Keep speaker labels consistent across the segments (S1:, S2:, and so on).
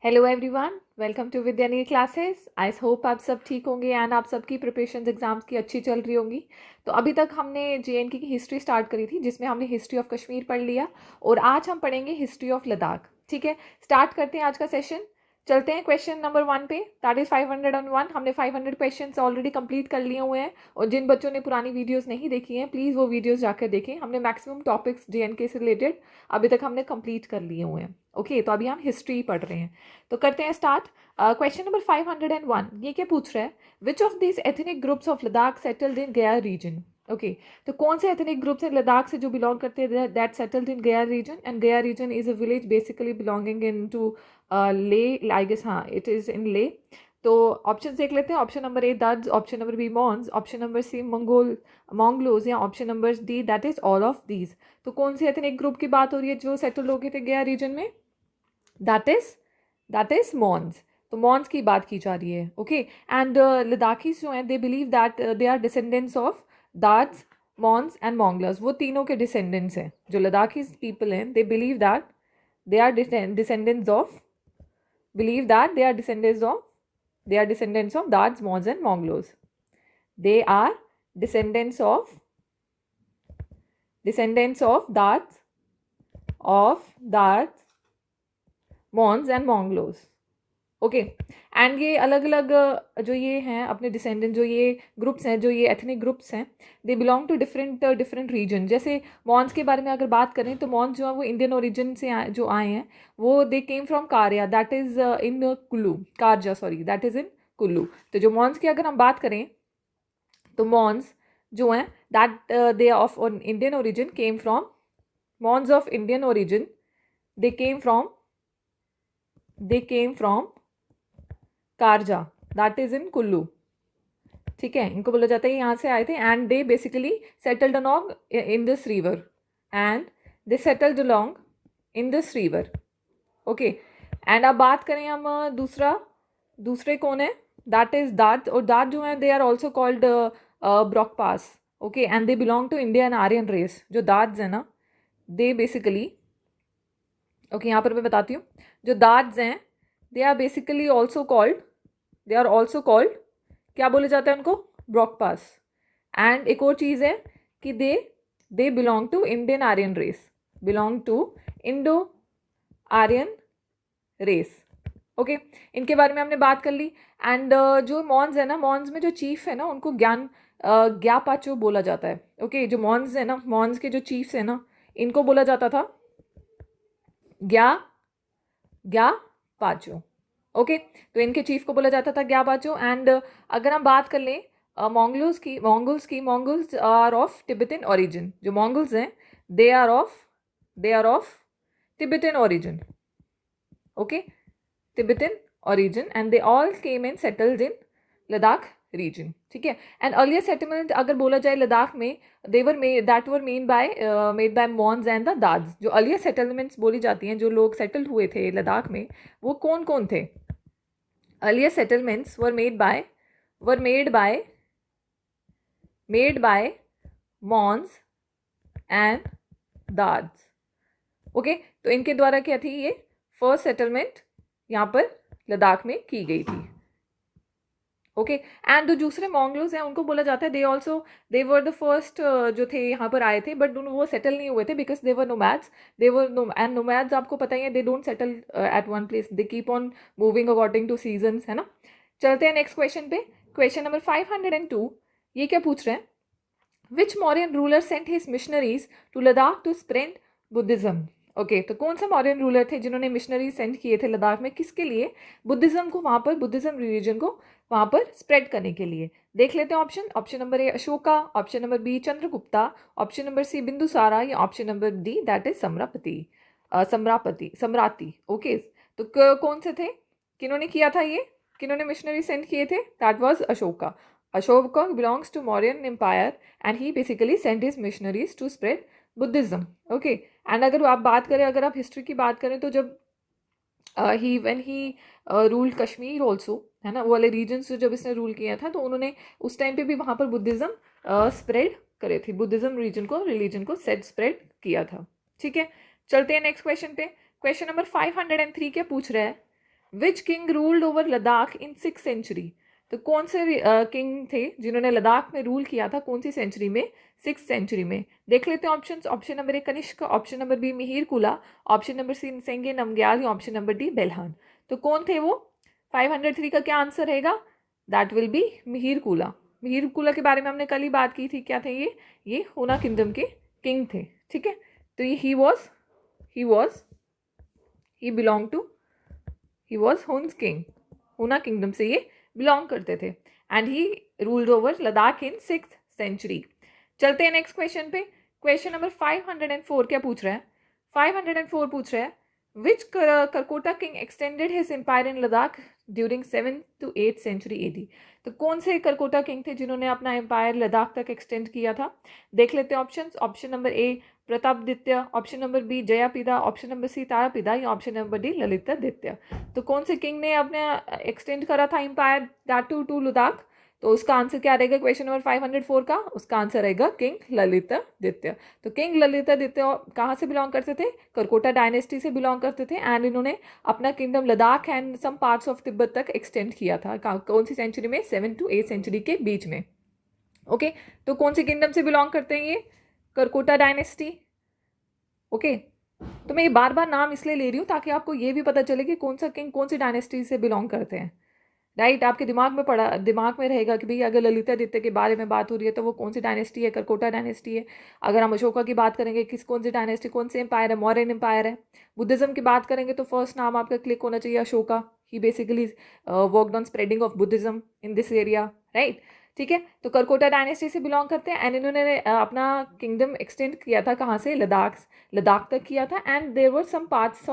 S1: Hello everyone, welcome to Vidyani classes. I hope आप सब ठीक होंगे एंड आप सबकी प्रिपरेशंस एग्जाम्स की अच्छी चल रही होंगी। तो अभी तक हमने जेएनके की हिस्ट्री स्टार्ट करी थी, जिसमें हमने हिस्ट्री ऑफ कश्मीर पढ़ लिया और आज हम पढ़ेंगे हिस्ट्री ऑफ लद्दाख। ठीक है, स्टार्ट करते हैं आज का सेशन। चलते हैं क्वेश्चन नंबर 1 पे, दैट इज 501। हमने 500 क्वेश्चन ऑलरेडी कंप्लीट कर लिए हुए हैं और जिन बच्चों ने पुरानी वीडियोस नहीं देखी हैं प्लीज़ वो वीडियोस जाकर देखें। हमने मैक्सिमम टॉपिक्स जेएनके से रिलेटेड अभी तक हमने कंप्लीट कर लिए हुए हैं। ओके, तो अभी हम हिस्ट्री पढ़ रहे हैं, तो करते हैं स्टार्ट। क्वेश्चन नंबर 501, ये क्या पूछ रहा है? Which of this ethnic groups of Ladakh settled in Gaya reason? Okay, तो कौन से एथनिक ग्रुप्स हैं लद्दाख से जो बिलोंग करते हैं that settled in Gaya region? And Gaya region is a village basically belonging in to Leh, I guess. हाँ, इट इज इन ले। तो ऑप्शन देख लेते हैं। Option number A Dards, option number B Mons, option number C Mongol Mongols, या option number D that is all of these. तो कौन सी ethnic group की बात हो रही है जो सेटल हो गए थे गया रीजन में? That is Mons. तो मॉन्स की बात की जा रही है। ओके, एंड लद्दाखीज जो हैं they believe that they are descendants of Dards, Mons and Mongols. वो तीनों के डिसेंडेंट्स हैं जो लद्दाखीज पीपल हैं। They believe that they are descendants of Dards, Mons and Mongols. They are descendants of Dards, Mons and Mongols. Okay, and ये अलग अलग जो ये हैं अपने डिसेंडेंट, जो ये ग्रुप्स हैं, जो ये एथनिक ग्रुप्स हैं, they belong to different region. जैसे मॉन्स के बारे में अगर बात करें तो मॉन्स जो है वो इंडियन ओरिजिन से जो आए हैं, वो they came from Karya, that is in Kullu, Karja sorry, that is in Kullu. तो जो मॉन्स की अगर हम बात करें तो मॉन्स जो हैं that they of Indian origin came from, Mons of Indian origin they came from Karja, that is in Kullu. ठीक है, इनको बोला जाता है यहाँ से आए थे and they basically settled along in this river in this river. Okay, and अब बात करें हम दूसरे कौन है? दैट इज दाद। और दाद जो है they are also called Brokpas. Okay, and they belong to Indian Aryan race. जो दाद्स है ना, दे बेसिकली, ओके यहाँ पर मैं बताती हूँ, जो दाद्स हैं they are basically also called क्या बोले जाता है उनको? ब्रॉकपास। एंड एक और चीज़ है कि they belong to Indian Aryan race, Indo Aryan race. Okay, इनके बारे में हमने बात कर ली। एंड जो मॉन्स है ना, मॉन्स में जो चीफ है ना उनको ग्यापाचो बोला जाता है। ओके, जो मॉन्स है ना, मॉन्स के जो चीफ्स है ना, इनको बोला जाता था ग्यापाचो। ओके, तो इनके चीफ को बोला जाता था ग्यापाचो। एंड अगर हम बात कर लें Mongols are of Tibetan origin. जो मंगोल्स हैं they are of Tibetan origin. Okay, Tibetan origin, and they all came and settled in Ladakh region. ठीक है, एंड अर्लियर सेटलमेंट अगर बोला जाए लद्दाख में, that were made by Mons and the Dards. जो earlier settlements बोली जाती हैं, जो लोग सेटल हुए थे लद्दाख में, वो कौन कौन थे? Earlier settlements were made by Mons and Dards. Okay, तो इनके द्वारा क्या थी? ये फर्स्ट सेटलमेंट यहाँ पर लद्दाख में की गई थी। ओके, एंड जो दूसरे मोंगलोज हैं उनको बोला जाता है दे वर द फर्स्ट जो थे यहाँ पर आए थे, बट वो सेटल नहीं हुए थे because they were nomads. And nomads आपको पता ही है, they don't settle at one place, they keep on moving according to seasons, है ना। चलते हैं नेक्स्ट क्वेश्चन पे। क्वेश्चन नंबर 502, ये क्या पूछ रहे हैं? Which Mauryan ruler sent his missionaries to Ladakh to spread Buddhism? Okay, तो कौन सा मौर्यन रूलर थे जिन्होंने मिशनरी सेंड किए थे लद्दाख में? किसके लिए? बुद्धिज्म को वहाँ पर, बुद्धिज्म रिलीजन को वहाँ पर स्प्रेड करने के लिए। देख लेते हैं option number A Ashoka, option number B Chandragupta, option number C Bindusara, या option number D that is Samprati. Okay, तो कौन से थे? किन्होंने किया था ये? किन्होंने मिशनरी सेंड किए थे? That was Ashoka. Ashoka belongs to Mauryan empire and he basically sent his missionaries to spread Buddhism. Okay, and अगर आप हिस्ट्री की बात करें तो जब when he rule Kashmir also, है ना, वो वाले रीजन से जब इसने रूल किया था, तो उन्होंने उस टाइम पे भी वहाँ पर बुद्धिज्म स्प्रेड करे थे, बुद्धिज्म रिलीजन को स्प्रेड किया था। ठीक है, चलते हैं नेक्स्ट क्वेश्चन पे। क्वेश्चन नंबर 503 क्या पूछ रहा है? Which king ruled over Ladakh in 6th century? तो कौन से किंग थे जिन्होंने लद्दाख में रूल किया था, कौन सी सेंचुरी में? 6th सेंचुरी में। देख लेते हैं options. Option number A Kanishka, option number B Mihirakula, option number C Sengge Namgyal, या ऑप्शन नंबर डी बेल्हान। तो कौन थे वो? 503 का क्या आंसर रहेगा? दैट विल बी मिहिर कुला। मिहिर कुला के बारे में हमने कल ही बात की थी। क्या थे ये हुना किंगडम के किंग थे। ठीक है, तो ये he was Huns king. Huna kingdom से ये बिलोंग करते थे and he ruled over Ladakh in 6th century. चलते हैं नेक्स्ट क्वेश्चन पे। क्वेश्चन नंबर 504 क्या पूछ रहा है? 504 पूछ रहा है which Karkota king extended his empire in Ladakh during 7th to 8th century AD? तो कौन से करकोटा किंग थे जिन्होंने अपना एम्पायर लद्दाख तक एक्सटेंड किया था? देख लेते हैं options. Option number A Pratapaditya, option number B Jayapida, option number C Tarapida, या ऑप्शन नंबर डी ललितादित्य। तो कौन से किंग ने अपने एक्सटेंड करा था एम्पायर दैट टू लद्दाख? तो उसका आंसर क्या रहेगा क्वेश्चन नंबर 504 का? उसका आंसर रहेगा किंग ललितादित्य। तो किंग ललितादित्य कहाँ से बिलोंग करते थे? करकोटा डायनेस्टी से बिलोंग करते थे एंड इन्होंने अपना kingdom Ladakh and some parts of Tibet तक एक्सटेंड किया था। कौन सी सेंचुरी में? 7th to 8th सेंचुरी के बीच में। ओके, तो कौन से किंगडम से बिलोंग करते हैं ये? करकोटा डायनेस्टी। ओके, तो मैं ये बार बार नाम इसलिए ले रही हूँ ताकि आपको ये भी पता चले कि कौन सा किंग कौन सी डायनेस्टी से बिलोंग करते हैं। राइट, आपके दिमाग में रहेगा कि भाई अगर ललितादित्य के बारे में बात हो रही है तो वो कौन सी डायनेस्टी है? करकोटा डायनेस्टी है। अगर हम अशोका की बात करेंगे, कौन सी डायनेस्टी, कौन से एम्पायर है? मौर्यन एम्पायर है। बुद्धिज्म की बात करेंगे तो फर्स्ट नाम आपका क्लिक होना चाहिए Ashoka. He basically worked on spreading of Buddhism in this area. Right, ठीक है, तो करकोटा डायनेस्टी से बिलोंग करते हैं एंड इन्होंने अपना किंगडम एक्सटेंड किया था कहाँ से? लद्दाख तक किया था and there were some parts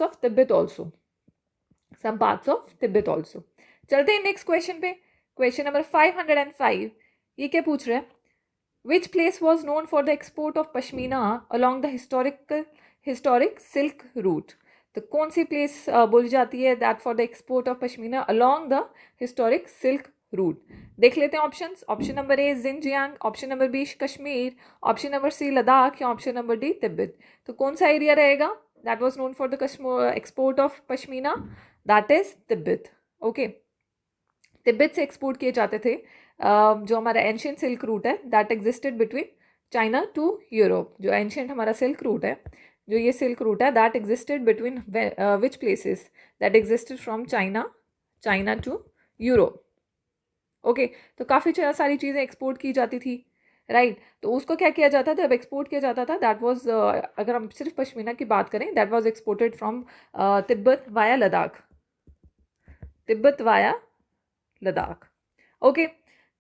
S1: of Tibet also. चलते हैं नेक्स्ट क्वेश्चन पे। क्वेश्चन नंबर 505 ये क्या पूछ रहा है? Which place was known for the export of pashmina along the historic silk route? तो कौन सी प्लेस बोली जाती है that for the export of pashmina along the historic silk route? देख लेते हैं options. Option number A Xinjiang, option number B Kashmir, option number सी लद्दाख, या ऑप्शन नंबर डी तिब्बत। तो कौन सा एरिया रहेगा that was known for the export of pashmina? That is Tibet. Okay, Tibet से export किए जाते थे जो हमारा एंशियंट सिल्क रूट है that existed between China to Europe. जो एंशियंट हमारा सिल्क रूट है, जो ये सिल्क रूट है that existed between which places? That existed from China to Europe. Okay, तो काफ़ी सारी चीज़ें एक्सपोर्ट की जाती थी। राइट, तो उसको क्या किया जाता था? जब एक्सपोर्ट किया जाता था दैट वाज, अगर हम सिर्फ पश्मीना की बात करें, that was exported from Tibet via Ladakh. Okay,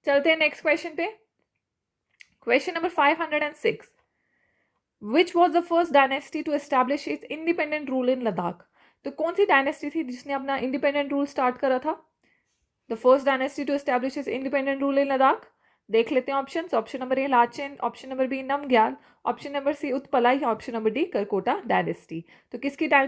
S1: चलते हैं नेक्स्ट क्वेश्चन पे। Question number 506 which was the first dynasty to establish its independent rule in Ladakh? तो कौन सी डायनेस्टी थी जिसने अपना इंडिपेंडेंट रूल स्टार्ट करा था? The first dynasty to establish its independent rule in Ladakh. देख लेते हैं options. Option number A Lachen, option number B Namgyal, option number C Utpala, या option number D Karkota dynasty. तो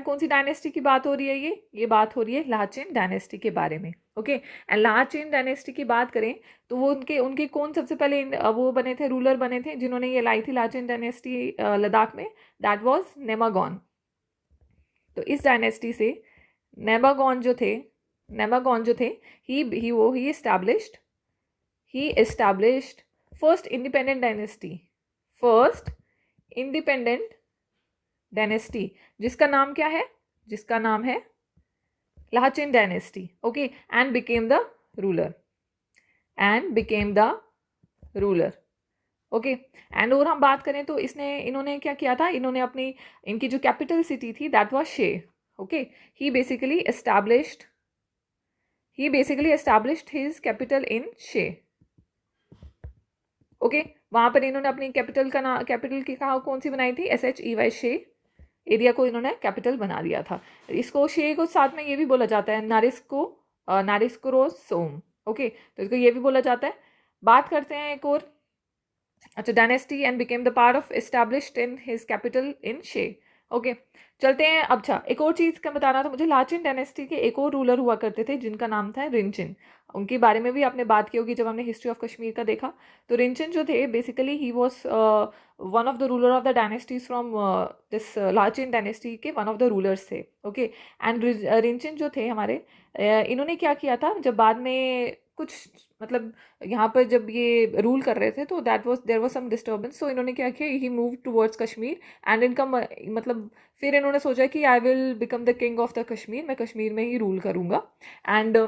S1: कौन सी डायनेस्टी की बात हो रही है? ये बात हो रही है लाचेन डायनेस्टी के बारे में। ओके, एंड लाचेन डायनेस्टी की बात करें तो वो उनके कौन सबसे पहले वो बने थे, रूलर बने थे जिन्होंने ये लाई थी लाचेन डायनेस्टी लद्दाख में? That was Nemagon. तो इस डायनेस्टी से नेमागॉन जो थे he established first independent dynasty जिसका नाम क्या है? जिसका नाम है Lachen dynasty. Okay, and became the ruler। Okay, and और हम बात करें तो इन्होंने क्या किया था? इनकी जो कैपिटल सिटी थी दैट वाज शे। Okay, he basically established his capital in शे। ओके, वहां पर इन्होंने अपनी कैपिटल की कौन सी बनाई थी? SHEY शे एरिया को इन्होंने कैपिटल बना दिया था। इसको शे को साथ में ये भी बोला जाता है नारिस्कोरोसोम। ओके, तो इसको ये भी बोला जाता है। बात करते हैं एक और। अच्छा, dynasty and became the part of established in his capital in शे। ओके, चलते हैं। अच्छा, एक और चीज़ का बताना था मुझे। लाचेन डायनेस्टी के एक और रूलर हुआ करते थे जिनका नाम था रिंचिन। उनके बारे में भी आपने बात की होगी जब हमने हिस्ट्री ऑफ कश्मीर का देखा। तो रिंचन जो थे basically he was one of the ruler of the dynasties from this Lachen dynasty के वन ऑफ द रूलर्स थे। ओके, एंड रिंचन जो थे हमारे इन्होंने क्या किया था जब बाद में कुछ मतलब यहाँ पर जब ये रूल कर रहे थे तो देयर वाज सम डिस्टर्बेंस, तो इन्होंने क्या किया, he move towards Kashmir and इनका मतलब फिर इन्होंने सोचा कि I will become the king of the Kashmir, मैं कश्मीर में ही रूल करूँगा। एंड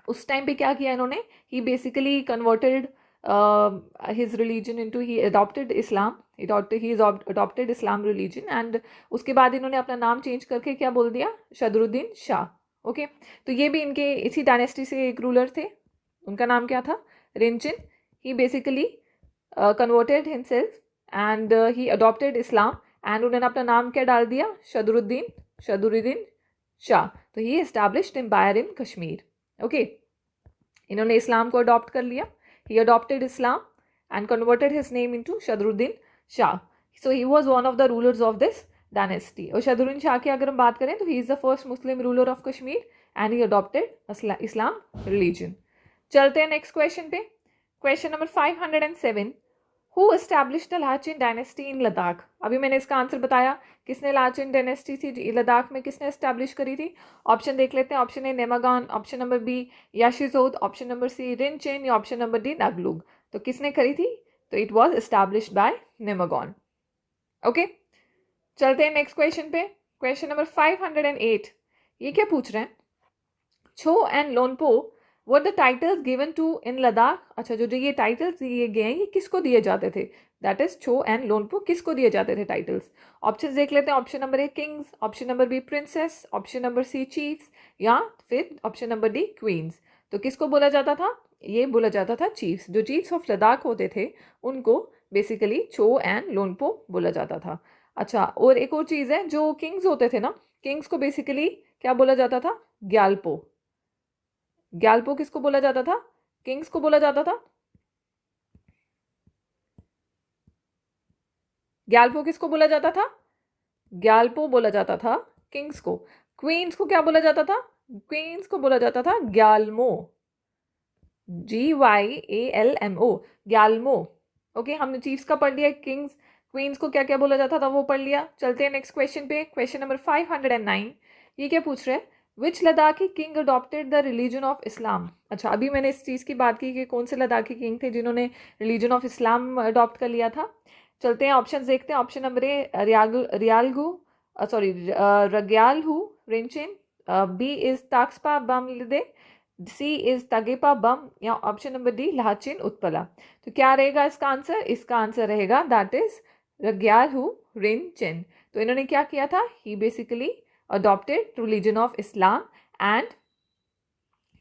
S1: उस टाइम पे क्या किया इन्होंने, he basically converted his religion into, he adopted Islam, he adopted Islam religion, and उसके बाद इन्होंने अपना नाम चेंज करके क्या बोल दिया, शदरुद्दीन शाह। ओके, तो ये भी इनके इसी डायनेस्टी से एक रूलर थे, उनका नाम क्या था, Rinchen. He basically converted himself and he adopted Islam and उन्होंने अपना नाम क्या डाल दिया, शदरुद्दीन शाह। तो he established empire in Kashmir. Okay, इन्होंने इस्लाम को अडॉप्ट कर लिया, he adopted Islam and converted his name into Shadruddin Shah. So he was one of the rulers of this dynasty. और शदरुद्दीन शाह की अगर हम बात करें तो he is the first Muslim ruler of Kashmir and he adopted Islam religion. चलते हैं next question पे। Question number 507, Who established the Lachin dynasty in Ladakh? अभी मैंने इसका आंसर बताया, किसने लाचिन डायनेस्टी थी लद्दाख में किसने एस्टैब्लिश करी थी। ऑप्शन देख लेते हैं, option A Nemagon, option number B Yashijod, option number C Rinchen या ऑप्शन नंबर डी नागलुग। तो किसने करी थी, तो it was established by Nemagon. Okay, चलते हैं नेक्स्ट क्वेश्चन पे। क्वेश्चन नंबर 508, ये क्या पूछ रहे हैं, Cho and Lonpo What the titles given to in Ladakh? अच्छा, जो ये टाइटल्स दिए गए हैं ये किसको दिए जाते थे, that is Cho and Lonpo, किसको दिए जाते थे टाइटल्स। ऑप्शन देख लेते हैं, option number A kings, option number B princes, option number C chiefs या फिर ऑप्शन नंबर डी क्वींस। तो किसको बोला जाता था, ये बोला जाता था चीफ्स। जो चीफ्स ऑफ लद्दाख होते थे उनको बेसिकली छो एंड लोनपो बोला जाता था। अच्छा, और एक और चीज़ है, जो किंग्स होते थे ना, किंग्स को बेसिकली क्या बोला जाता था, ग्यालपो। ग्यालपो किसको बोला जाता था, किंग्स को बोला जाता था। ग्यालपो किसको बोला जाता था, ग्यालपो बोला जाता था किंग्स को। क्वींस को क्या बोला जाता था, क्वींस को बोला जाता था ग्यालमो, GYALMO, ग्यालमो। ओके, हमने चीफ्स का पढ़ लिया, किंग्स क्वींस को क्या क्या बोला जाता था वो पढ़ लिया। चलते हैं नेक्स्ट क्वेश्चन पे। क्वेश्चन नंबर 509, ये क्या पूछ रहे हैं, which Ladakhi king adopted the religion of Islam. अच्छा, अभी मैंने इस चीज़ की बात की कि कौन से लद्दाखी किंग थे जिन्होंने रिलीजन ऑफ इस्लाम अडॉप्ट कर लिया था। चलते हैं ऑप्शन देखते हैं। Option number A Rgyalhu Rinchen, B is Takspa Bumlde, C is Tagepa Bum या option number D Lachin Utpala. तो क्या रहेगा इसका आंसर, इसका आंसर रहेगा दैट इज रग्यालहू रिंचेन। तो इन्होंने क्या किया था, ही basically adopted religion of Islam and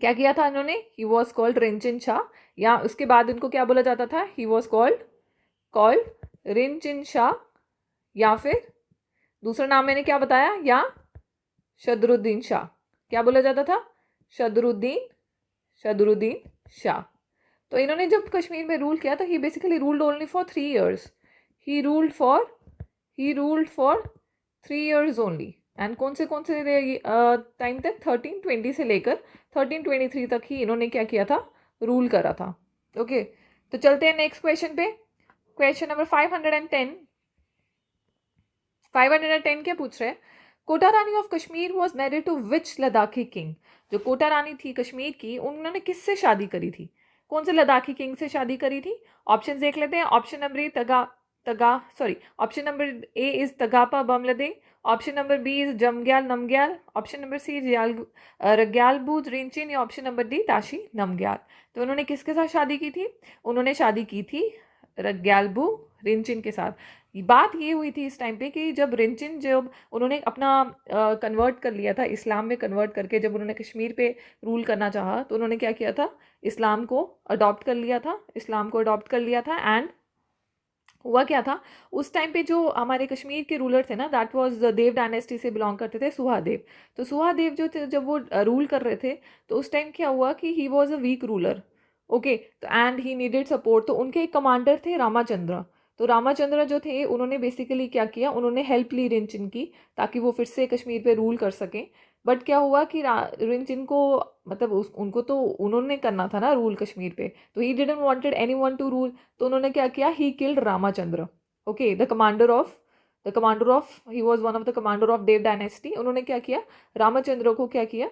S1: क्या किया था इन्होंने, he was called Rinchen Shah, या उसके बाद इनको क्या बोला जाता था, he was called Rinchen Shah, या फिर दूसरा नाम मैंने क्या बताया, या शदरुद्दीन शाह। क्या बोला जाता था, शदरुद्दीन शाह। तो इन्होंने जब कश्मीर में रूल किया तो he basically ruled only for 3 years, he ruled for 3 years only। And कौन से टाइम तक, 1320 से लेकर 1323 तक ही इन्होंने क्या किया था, रूल करा था। ओके, तो चलते हैं नेक्स्ट क्वेश्चन पे। क्वेश्चन नंबर 510 क्या पूछ रहे हैं, Kota Rani of Kashmir was married to which Ladakhi king. जो कोटा रानी थी कश्मीर की, उन्होंने किससे शादी करी थी, कौन से लद्दाखी किंग से शादी करी थी। ऑप्शन देख लेते हैं। Option number option number A is Tagapa Bumlde, option number B is Jamgyal Namgyal, option number C Rgyalbud Rinchin या option number D Tashi Namgyal. तो उन्होंने किसके साथ शादी की थी, उन्होंने शादी की थी रग्यालबू रिंचिन के साथ। बात ये हुई थी इस टाइम पे कि जब रिंचिन जब उन्होंने अपना कन्वर्ट कर लिया था, इस्लाम में कन्वर्ट करके जब उन्होंने कश्मीर पे रूल करना चाहा तो उन्होंने क्या किया था, इस्लाम को अडॉप्ट कर लिया था। एंड हुआ क्या था, उस टाइम पे जो हमारे कश्मीर के रूलर थे ना, दैट वाज देव डायनेस्टी से बिलोंग करते थे, सुहादेव। तो सुहादेव जो थे जब वो रूल कर रहे थे तो उस टाइम क्या हुआ कि he was a weak ruler. Okay, तो एंड ही नीडेड सपोर्ट। तो उनके एक कमांडर थे रामाचंद्र। तो रामाचंद्र जो थे उन्होंने बेसिकली क्या किया, उन्होंने हेल्प ली रिंचिन की ताकि वो फिर से कश्मीर पे रूल कर सकें। बट क्या हुआ कि रिंचिन को मतलब उनको तो उन्होंने करना था ना रूल कश्मीर पे, तो he didn't wanted anyone to rule. तो उन्होंने क्या किया, he killed Ramachandra. Okay, the commander of he was one of the commander of Deva dynasty. उन्होंने क्या किया, रामाचंद्र को क्या किया,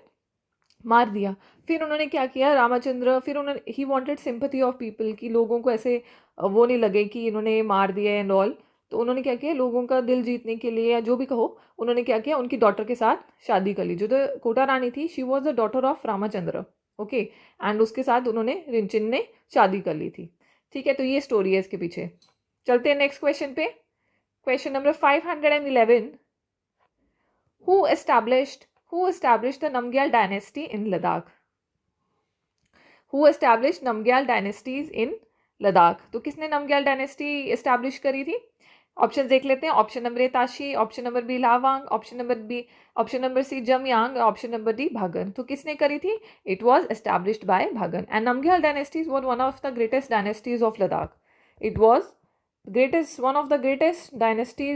S1: मार दिया। फिर उन्होंने क्या किया रामाचंद्र, फिर उन्होंने he wanted sympathy of people की लोगों को ऐसे वो नहीं लगे कि इन्होंने मार दिया एंड ऑल। तो उन्होंने क्या किया, लोगों का दिल जीतने के लिए या जो भी कहो, उन्होंने क्या किया, उनकी डॉटर के साथ शादी कर ली। जो तो कोटा रानी थी, she was the daughter of Ramachandra. Okay, and उसके साथ उन्होंने रिंचिन ने शादी कर ली थी। ठीक है, तो ये स्टोरी है इसके पीछे। चलते हैं नेक्स्ट क्वेश्चन पे। Question number 511। Who established the Namgyal dynasty in Ladakh? Who established Namgyal dynasties in Ladakh? तो किसने नमग्याल डायनेस्टी एस्टैब्लिश करी थी? ऑप्शन देख लेते हैं। Option number A Tashi, option number B Lawang, option number C Jamyang, option number D Bhagan. तो किसने करी थी? It was established by Bhagan. And Namgyal dynasties was one of the greatest dynasties of Ladakh. It was one of the greatest dynasty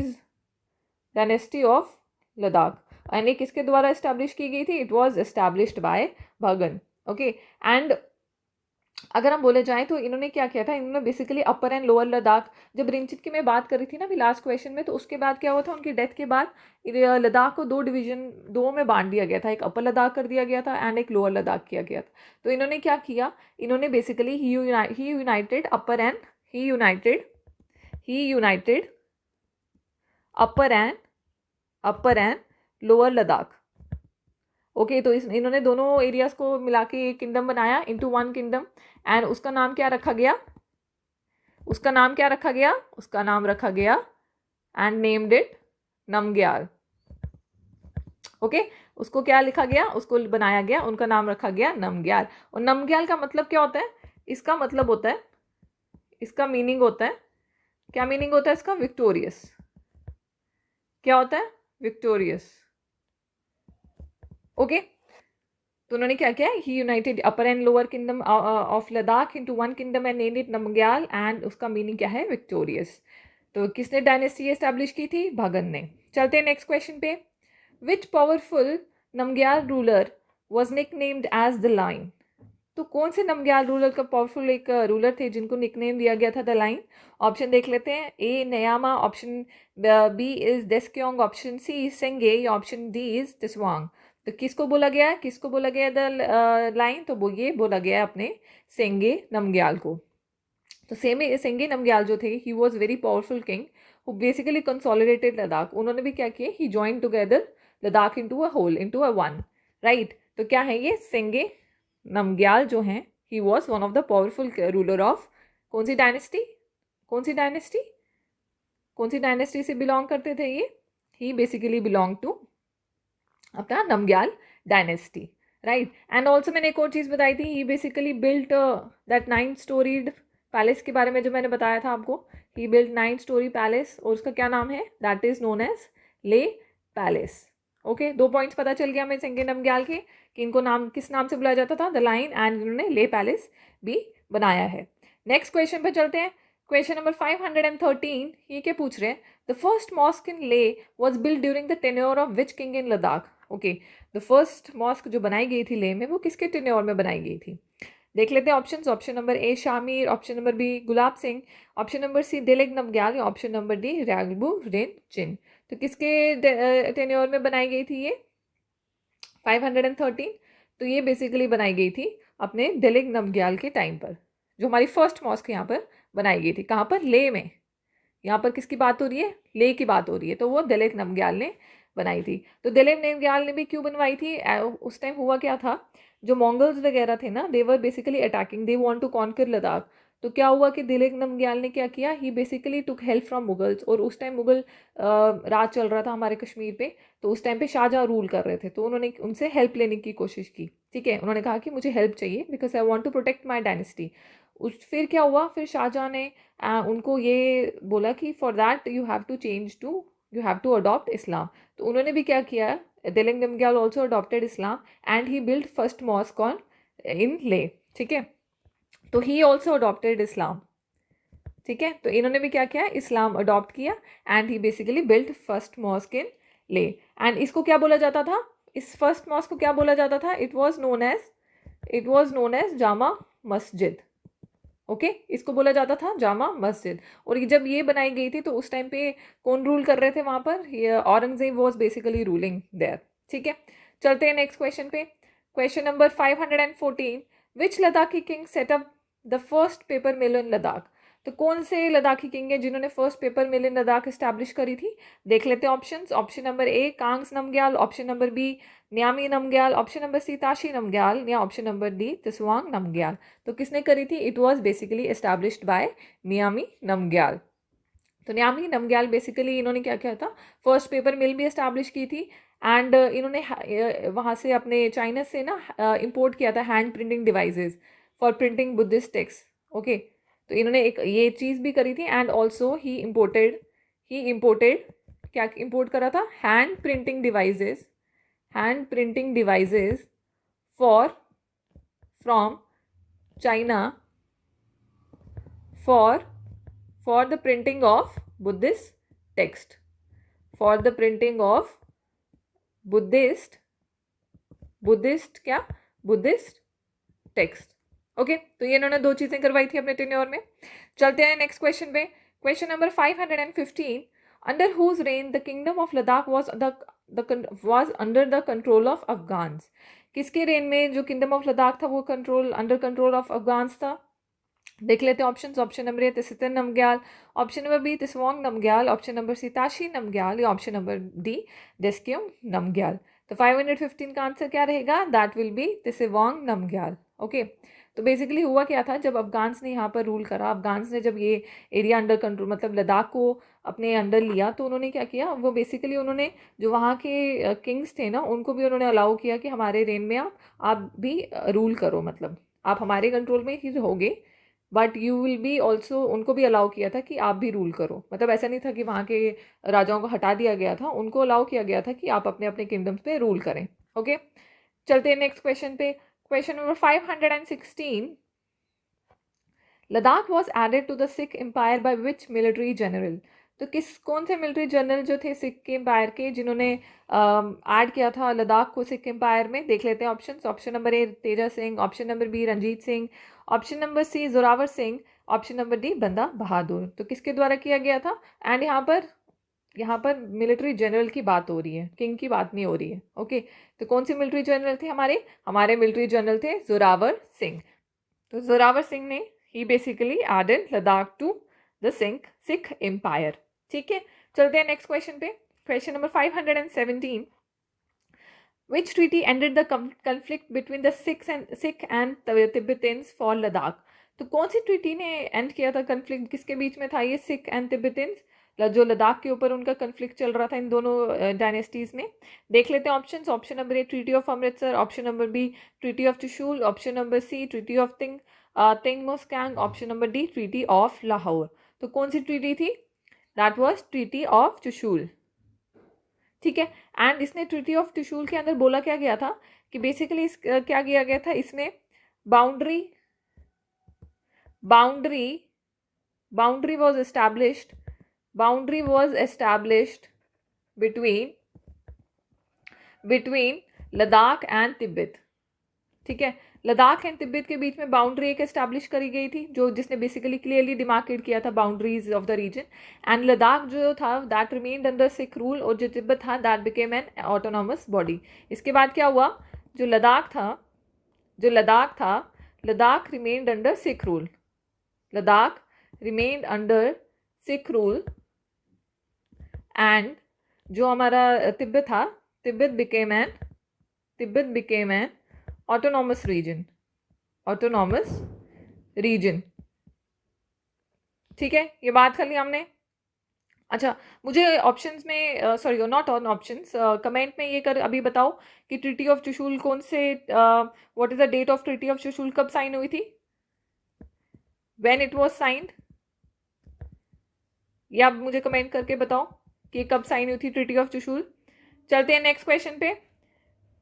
S1: of Ladakh. And ये किसके द्वारा establish की गई थी? It was established by Bhagan. Okay, and अगर हम बोले जाएं तो इन्होंने क्या किया था, इन्होंने basically upper and lower Ladakh, जब रिंचित की मैं बात करी थी ना अभी लास्ट क्वेश्चन में, तो उसके बाद क्या हुआ था, उनकी डेथ के बाद लद्दाख को दो में बांट दिया गया था। एक अपर लद्दाख कर दिया गया था एंड एक लोअर लद्दाख किया गया था। तो इन्होंने क्या किया, इन्होंने basically he united upper and lower Ladakh. Okay, तो इन्होंने दोनों एरियाज को मिला के एक किंगडम बनाया इनटू वन किंगडम। एंड उसका नाम क्या रखा गया, उसका नाम रखा गया and named it Namgyal. Okay, उसको क्या लिखा गया, उसको बनाया गया, उनका नाम रखा गया नमग्याल। और नमग्याल का मतलब क्या होता है? इसका मतलब होता है, इसका मीनिंग होता है, क्या मीनिंग होता है इसका? विक्टोरियस। क्या होता है? विक्टोरियस। ओके, तो उन्होंने क्या किया, he united upper and lower kingdom of Ladakh into one kingdom and named it Namgyal. And उसका मीनिंग क्या है? विक्टोरियस। तो किसने डायनेस्टी एस्टैब्लिश की थी? भागन ने। चलते हैं नेक्स्ट क्वेश्चन पे। Which powerful Namgyal ruler was nicknamed as the lion? तो कौन से नमग्याल रूलर का पावरफुल एक रूलर थे जिनको निकनेम दिया गया था द लाइन? ऑप्शन देख लेते हैं। A Nyama, option B is Deskyong, option C is Sengge, या ऑप्शन डी इज तिसवांग। तो किसको बोला गया द लाइन? तो वो ये बोला गया अपने सेंगे नमग्याल को। तो सेंगे नमग्याल जो थे, he was very powerful king who basically consolidated Ladakh. उन्होंने भी क्या किया, he join together Ladakh into a whole, into a one, right. तो क्या है ये सेंगे नमग्याल जो हैं, he was one of the powerful ruler of कौन सी डायनेस्टी से बिलोंग करते थे ये? ही बेसिकली बिलोंग टू अपना Namgyal dynasty, right. And also मैंने एक और चीज़ बताई थी, he basically built that 9 storied palace के बारे में जो मैंने बताया था आपको। ही बिल्ट 9 स्टोरी पैलेस, और उसका क्या नाम है? दैट इज नोन एज ले पैलेस। ओके, 2 पॉइंट्स पता चल गया हमें सेंगे नमग्याल के कि इनको किस नाम से बुलाया जाता था, द लाइन, एंड इन्होंने ले पैलेस भी बनाया है। नेक्स्ट क्वेश्चन पे चलते हैं। क्वेश्चन नंबर 513, ये क्या पूछ रहे हैं? The first mosque in Leh was build during the tenure of which king in Ladakh? Okay, the first mosque जो बनाई गई थी ले में, वो किसके टेन्योर में बनाई गई थी? देख लेते हैं options. Option number A Shamir, option number B Gulab Singh, option number C Deleg Namgyal, या option number D Ragbu Rinchin. तो किसके टेन्योर में बनाई गई थी ये 513? तो ये बेसिकली बनाई गई थी अपने दिलेग नमग्याल के टाइम पर, जो हमारी फर्स्ट मॉस्क यहाँ पर बनाई गई थी। कहाँ पर? ले में। यहाँ पर किसकी बात हो रही है? ले की बात हो रही है। तो वो दिलेग नमग्याल ने बनाई थी। तो दिलेग नमग्याल ने भी क्यों बनवाई थी? उस टाइम हुआ क्या था, जो मंगोल्स वगैरह थे ना, they were basically attacking, they want to conquer Ladakh. तो क्या हुआ कि दिलेग नमग्याल ने क्या किया, he basically took help from Mughals. और उस टाइम मुगल राज चल रहा था हमारे कश्मीर पे, तो उस टाइम पे शाहजहाँ रूल कर रहे थे। तो उन्होंने उनसे हेल्प लेने की कोशिश की, ठीक है। उन्होंने कहा कि मुझे हेल्प चाहिए because I want to protect my dynasty. फिर क्या हुआ, फिर शाहजहाँ ने उनको ये बोला कि for that you have to adopt Islam. तो उन्होंने भी क्या किया, Deleg Namgyal also adopted Islam and he build first mosque in Leh, ठीक है। तो ही ऑल्सो अडॉप्टेड इस्लाम, ठीक है, तो इन्होंने भी क्या किया, इस्लाम अडॉप्ट किया and he basically built first mosque in ले। एंड इसको क्या बोला जाता था, इस फर्स्ट मॉस्क को क्या बोला जाता था, it was known as Jama Masjid. Okay, इसको बोला जाता था जामा मस्जिद। और जब ये बनाई गई थी तो उस टाइम पे कौन रूल कर रहे थे वहां पर, Aurangzeb was basically ruling there. ठीक है, चलते हैं नेक्स्ट क्वेश्चन पे। Question number 514, which Ladakhi king set up the first paper mill in Ladakh. तो कौन से लद्दाखी किंग है जिन्होंने first paper mill in Ladakh establish करी थी। देख लेते हैं ऑप्शंस। ऑप्शन नंबर ए कांग्स Namgyal, option number B Nyima Namgyal, option number C Tashi Namgyal, या option number D Tsewang Namgyal. तो किसने करी थी, it was basically established by Nyima Namgyal. तो न्यामी नमग्याल बेसिकली इन्होंने क्या किया था, फर्स्ट पेपर मिल भी एस्टैब्लिश की थी एंड इन्होंने वहाँ से अपने चाइना से ना इंपोर्ट किया था hand printing devices for printing Buddhist text. Okay, तो इन्होंने एक ये चीज़ भी करी थी एंड ऑल्सो ही इम्पोर्टेड क्या इम्पोर्ट करा था, hand printing devices from China for the printing of Buddhist text, for the printing of Buddhist text। Okay, तो ये इन्होंने दो चीजें करवाई थी अपने टेन्योर में। चलते हैं नेक्स्ट क्वेश्चन पे। Question number 515, under whose reign the kingdom of Ladakh was under the control of Afghans. किसके रेन में जो किंगडम ऑफ लद्दाख था वो अंडर कंट्रोल ऑफ अफगान्स था। देख लेते हैं options. Option number A Tsetan Namgyal, option number B Tsewang Namgyal, option number C Tashi Namgyal, या option number D Deskyong Namgyal. तो 515 का आंसर क्या रहेगा, that will be Tsewang Namgyal. Okay, तो बेसिकली हुआ क्या था, जब अफगान्स ने यहाँ पर रूल करा, अफगान्स ने जब ये एरिया अंडर कंट्रोल मतलब लद्दाख को अपने अंडर लिया, तो उन्होंने क्या किया, वो बेसिकली उन्होंने जो वहाँ के किंग्स थे ना उनको भी उन्होंने अलाउ किया कि हमारे रेन में आप भी रूल करो, मतलब आप हमारे कंट्रोल में ही रहोगे but you will be also, उनको भी अलाउ किया था कि आप भी रूल करो। मतलब ऐसा नहीं था कि वहाँ के राजाओं को हटा दिया गया था, उनको अलाउ किया गया था कि आप अपने अपने किंगडम्स पे रूल करें। ओके, चलते हैं नेक्स्ट क्वेश्चन पे। Question number 516, Ladakh was added to the Sikh empire by which military general. तो कौन से मिलिट्री जनरल जो थे सिख के एम्पायर के जिन्होंने ऐड किया था लद्दाख को सिख एम्पायर में। देख लेते हैं options. Option number A Teja Singh, option number B Ranjit Singh, option number C Zorawar Singh, option number D Banda Bahadur. तो किसके द्वारा किया गया था, एंड यहाँ पर मिलिट्री जनरल की बात हो रही है, किंग की बात नहीं हो रही है। ओके, तो कौन से मिलिट्री जनरल थे हमारे मिलिट्री जनरल थे जोरावर सिंह। तो जोरावर सिंह ने he basically added Ladakh to the Sikh empire. ठीक है, चलते हैं नेक्स्ट क्वेश्चन पे। Question number 517, which treaty ended the conflict between the Sikh and Tibetans for Ladakh। तो कौन सी ट्रीटी ने एंड किया था कन्फ्लिक्ट, किसके बीच में था ये सिख एंड तिब्बतन्स, जो लद्दाख के ऊपर उनका कन्फ्लिक्ट चल रहा था इन दोनों डायनेस्टीज में। देख लेते हैं options. Option number A treaty of Amritsar, option number B treaty of Chushul, option number C treaty of Tingmosgang, option number D treaty of Lahore. तो कौन सी ट्रीटी थी, that was treaty of Chushul. ठीक है, एंड इसने ट्रीटी ऑफ त्रिशूल के अंदर बोला क्या गया था कि बेसिकली क्या किया गया था, इसमें boundary was established between Ladakh and Tibet. ठीक है, लद्दाख एंड तिब्बत के बीच में बाउंड्री एक एस्टैब्लिश करी गई थी, जो जिसने बेसिकली क्लियरली डिमार्केट किया था boundaries of the region. And Ladakh जो था that remained under Sikh rule, और जो तिब्बत था that became an autonomous body. इसके बाद क्या हुआ, जो लद्दाख था Ladakh remained under Sikh rule, and जो हमारा तिब्बत था, Tibet became an autonomous region. ठीक है, ये बात कर ली हमने। अच्छा, मुझे ऑप्शंस में sorry not on options, comment में ये अभी बताओ कि ट्रीटी ऑफ चुशूल कौन से, what is the date of treaty of Chushul, कब साइन हुई थी, व्हेन इट वाज साइंड। या आप मुझे कमेंट करके बताओ कि कब साइन हुई थी ट्रीटी ऑफ चुशूल। चलते हैं नेक्स्ट क्वेश्चन पे।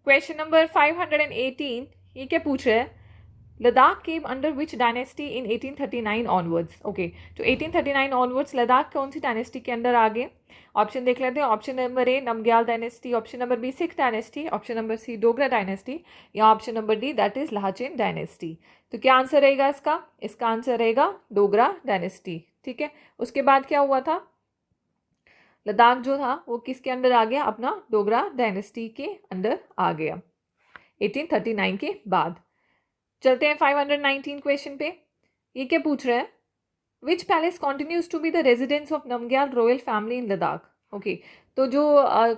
S1: क्वेश्चन नंबर 518, ये क्या पूछ रहा है, Ladakh came under which dynasty in 1839 onwards? Okay, तो 1839 ऑनवर्ड्स लद्दाख कौन सी डायनेस्टी के अंडर आ गए? ऑप्शन देख लेते हैं। Option number A Namgyal dynasty, option number B Sikh dynasty, option number C Dogra dynasty, या option number D that is Lachen dynasty. तो क्या आंसर रहेगा इसका? इसका आंसर रहेगा डोगरा डायनेस्टी। ठीक है, उसके बाद क्या हुआ था? लद्दाख जो था वो किसके अंडर आ गया? अपना डोगरा डायनेस्टी के अंडर आ गया 1839 के बाद। चलते हैं 519 क्वेश्चन पे। ये क्या पूछ रहा है? Which palace continues to be the residence of Namgyal royal family in Ladakh? Okay, तो जो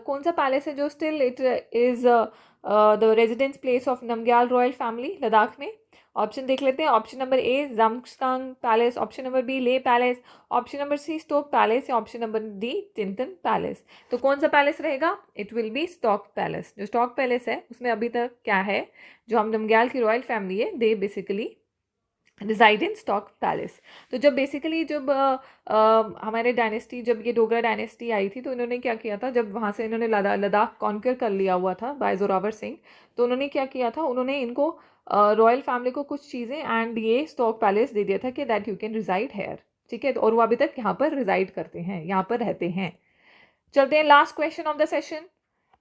S1: कौन सा पैलेस है जो still it is the residence place of Namgyal royal family Ladakh में? ऑप्शन देख लेते हैं। Option number A Zamskang palace, option number B Leh palace, option number C Stok palace, या option number D Tintan palace. तो कौन सा पैलेस रहेगा? It will B stock palace. जो स्टॉक पैलेस है उसमें अभी तक क्या है, जो हम नमग्याल की रॉयल फैमिली है they basically resided in Stok palace. तो जब बेसिकली जब हमारे डायनेस्टी, जब ये डोगरा डायनेस्टी आई थी, तो इन्होंने क्या किया था, जब वहाँ से इन्होंने लद्दाख कॉन्कर कर लिया हुआ था बाय जोरावर सिंह, तो उन्होंने क्या किया था, उन्होंने इनको रॉयल फैमिली को कुछ चीज़ें एंड ये स्टॉक पैलेस दे दिया था कि that you can reside here. ठीक है, और वो अभी तक यहाँ पर रिजाइड करते हैं, यहाँ पर रहते हैं। चलते हैं last question of the session.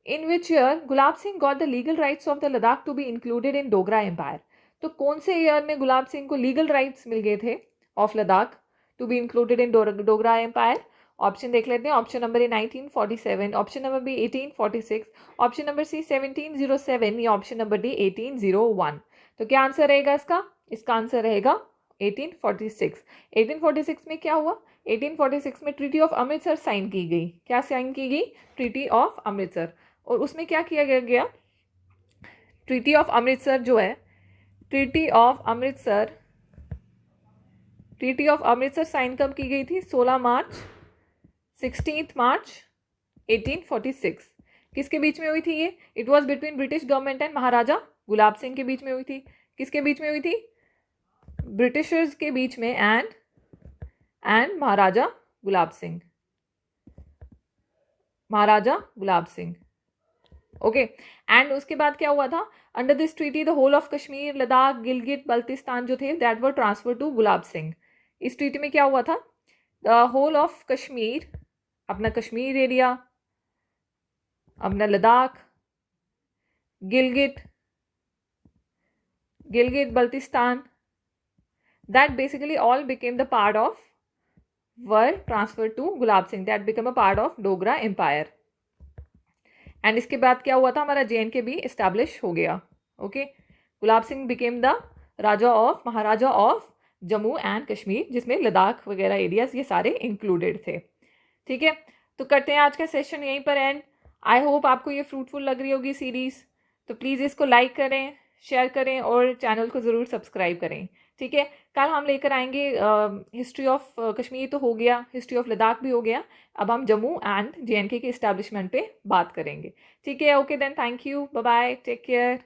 S1: In which year Gulab Singh got the legal rights of the Ladakh to be included in Dogra empire? तो कौन से ईयर में गुलाब सिंह को लीगल राइट्स मिल गए थे of Ladakh to be included in Dogra empire? Option देख लेते हैं। Option number A 1947, option number B 1846, option number C 1707, या ऑप्शन नंबर डी 1801। तो क्या आंसर रहेगा इसका? इसका आंसर रहेगा 1846। 1846 में क्या हुआ? 1846 में ट्रीटी ऑफ अमृतसर साइन की गई। क्या साइन की गई? Treaty of Amritsar. और उसमें क्या किया गया? ट्रीटी ऑफ अमृतसर जो है, ट्रीटी ऑफ अमृतसर साइन कब की गई थी? 16 मार्च 16 मार्च 1846। किसके बीच में हुई थी ये? It was between British government and Maharaja Gulab Singh के बीच में हुई थी। किसके बीच में हुई थी? ब्रिटिशर्स के बीच में and Maharaja Gulab Singh. Okay, and उसके बाद क्या हुआ था? Under this treaty the whole of Kashmir, Ladakh, Gilgit, Baltistan जो थे that were transfer to Gulab Singh. इस ट्रीटी में क्या हुआ था? द होल ऑफ कश्मीर, अपना कश्मीर एरिया, अपना Ladakh, Gilgit Baltistan, that basically all became the part of, were transferred to Gulab Singh, that became a part of Dogra empire. And इसके बाद क्या हुआ था? हमारा JNK भी इस्टेब्लिश हो गया। Okay, Gulab Singh became the Maharaja of Jammu and Kashmir, जिसमें लद्दाख वगैरह एरियाज ये सारे इंक्लूडेड थे। ठीक है, तो करते हैं आज का सेशन यहीं पर एंड। आई होप आपको ये फ्रूटफुल लग रही होगी सीरीज़, तो प्लीज़ इसको लाइक करें, शेयर करें और चैनल को ज़रूर सब्सक्राइब करें। ठीक है, कल हम लेकर आएंगे हिस्ट्री ऑफ कश्मीर तो हो गया, हिस्ट्री ऑफ लद्दाख भी हो गया, अब हम जम्मू एंड JNK के इस्टेब्लिशमेंट पे बात करेंगे। ठीक है, okay then, thank you, bye bye, take care.